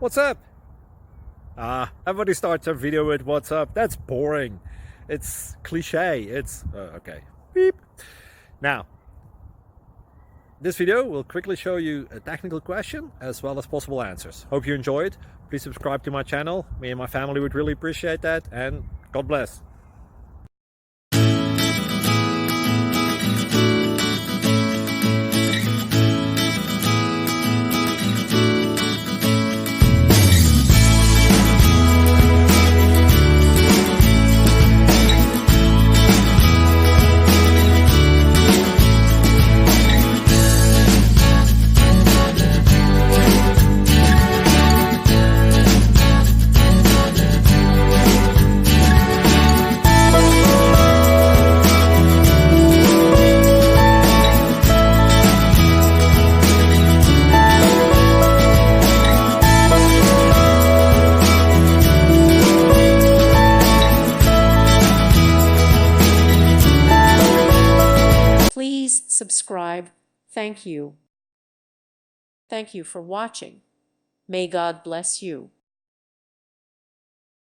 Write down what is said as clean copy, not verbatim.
What's up? Everybody starts their video with what's up. That's boring. It's cliche. It's okay. Beep. Now, this video will quickly show you a technical question as well as possible answers. Hope you enjoyed. Please subscribe to my channel. Me and my family would really appreciate that, and God bless. Please subscribe. Thank you. Thank you for watching. May God bless you.